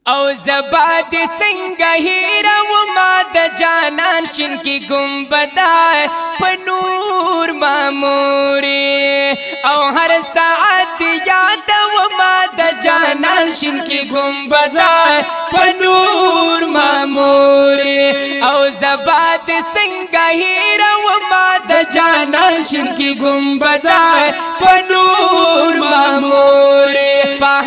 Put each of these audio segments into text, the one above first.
او زباد سنگا هیرا و ما دا جانان شن کی گنبدا پنور ماموری او هر ساعت یاد و ما دا جانان شن کی گنبدا پنور ماموری او زباد سنگا هیرا و ما دا جانان شن کی گنبدا پنور ماموری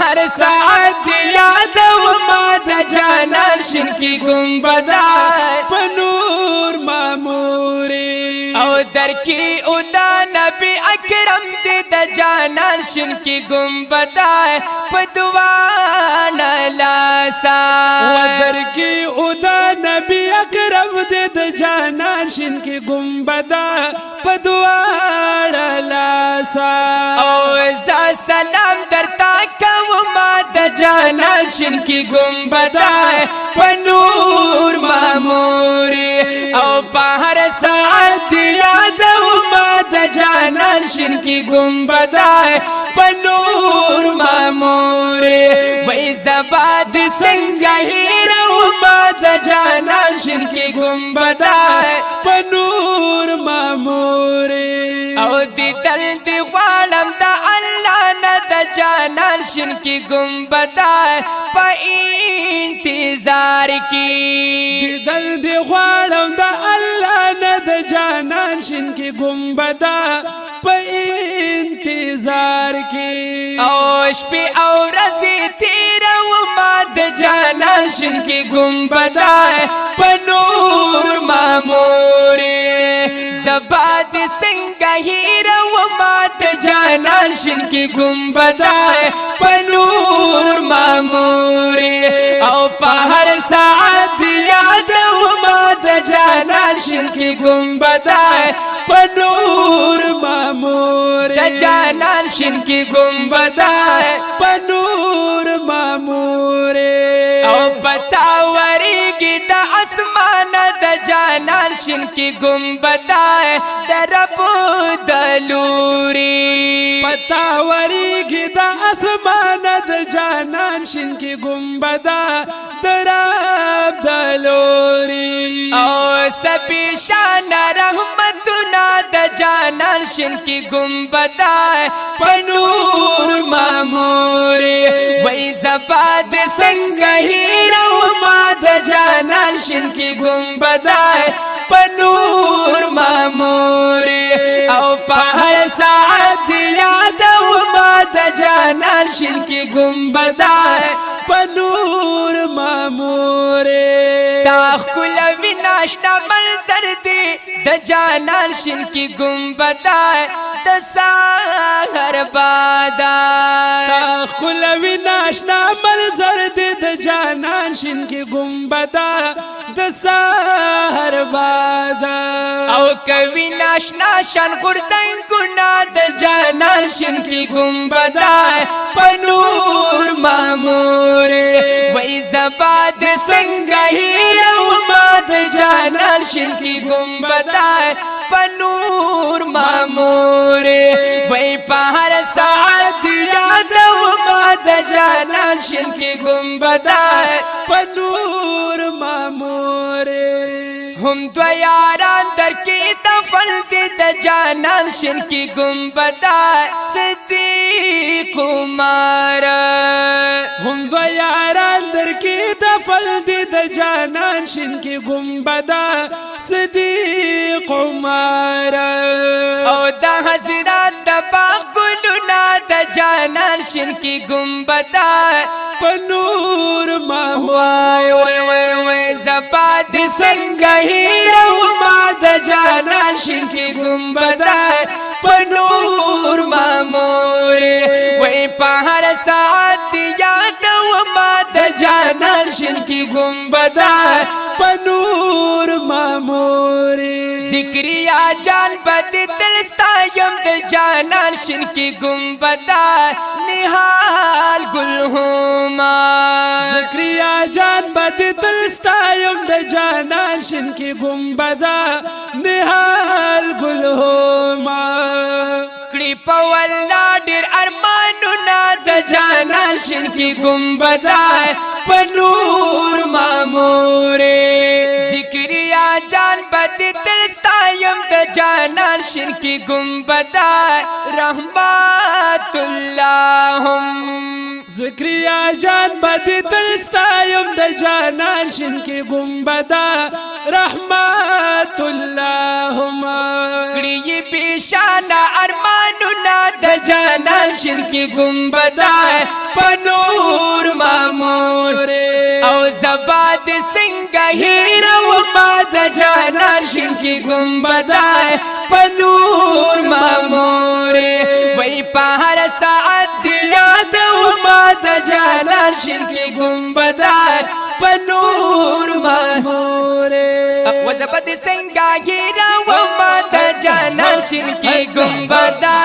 هر ساعت یاد و ما دا جانان شن کی گنبدا پنور ماموری او در کی او دا نبی اکرم دی دا جانان شن کی گنبدا پدوان لاسا و در کی او دا نبی اکرم دی دا جانان شن کی گنبدا پدوان لاسا او زا سلام در تاکا و ما دا جانان شن کی گنبدا پنور ماموری او پہر ساعت یاد و ما دا جانان شن کی گنبدا پنور ماموری وی زباد سنگا ہیرا و ما دا جانان شن کی گنبدا پنور ماموری او دی دل دی غوالم دا اللہ نا دا جانان شن کی گنبدا پا انتظار کی دل دی غوالم دا اللہ نا دا جانان شن کی گنبدا پا انتظار کی او شپی او رزی تیرا و ما دا جانان شن کی گنبدا پا نور ماموری زباد سنگا ہیرا و ما دا جانان شن کی گنبدا پا نور ماموری او پا ہر ساعت یاد و ما دا جانان شن کی گنبدا پا نور ماموری دا جانان شن کی گنبدا پا نور ماموری او پتاوری گی دا اسمان دا جانان شن کی گنبدا دا رب دلوری پتاوری گی دا اسمان دا جانان شن کی گنبدا دراب دلوری او سبی شان رحمتنا دا جانان شن کی گنبدا پنور ماموری وی زباد سنگا ہیرا و ما دا جانان شن کی گنبدا پنور ماموری او پہر ساعت یاد و ما دا جانان شن کی گنبدا پنور ماموری تاخ کل ویناشنا منظر دی دا جانان شن کی گنبدا دا ساہر بادا تاخ کل ویناشنا منظر دی دا جانان شن کی گنبدا دا ساہر بادا او کوي ناشنا شان غردن گنا دا جانان شن کی گنبدا پنور ماموری وی زباد سنگا ہیرا و ما دا جانان شن کی گنبدا پنور ماموری وی پہر ساعت یاد و ما دا جانان شن کی گنبدا پنور ماموری ہم دو یاران در کی دفل دی دا جانان شن کی گنبدا صدیق عمر ہم دو یاران در کی دفل دی دا جانان شن کی گنبدا صدیق عمر او دا حضرات دا باغ گلونا دا جانان شن کی گنبدا پنور وای وای وای وای زباد سنگا ہیرا و ما دا جانان شن کی گنبدا پنور ماموری وی پہر ساعت یاد و ما دا جانان شن کی گنبدا پنور ماموری ذکریا جان بدی دلستایم دا جانان شن کی گنبدا نحال گلہما ذکریا جان بدی دلستایم دا جانان شن کی گنبدا نحال گلہما کړي په والله ډېر ارمانونه د جانان شین کې ګنبده په نور مامورې ذکریا جان بد تل ستایم د جانان شین کې ګنبده رحمت اللهم ذکریا جان بد تل ستایم د جانان شین کې ګنبده رحمت اللهم کړي بشان ارمانونه د جانان شین کې ګنبده په نور مامور او زباد څنګه هیرو ما د جانان شین کې ګنبده په نور مامور وای په هر ساعت دی یاد ما د جانان شین کې ګنبده په نور مامور وزبد څنګه هیرو ما د جانان شین کې ګنبده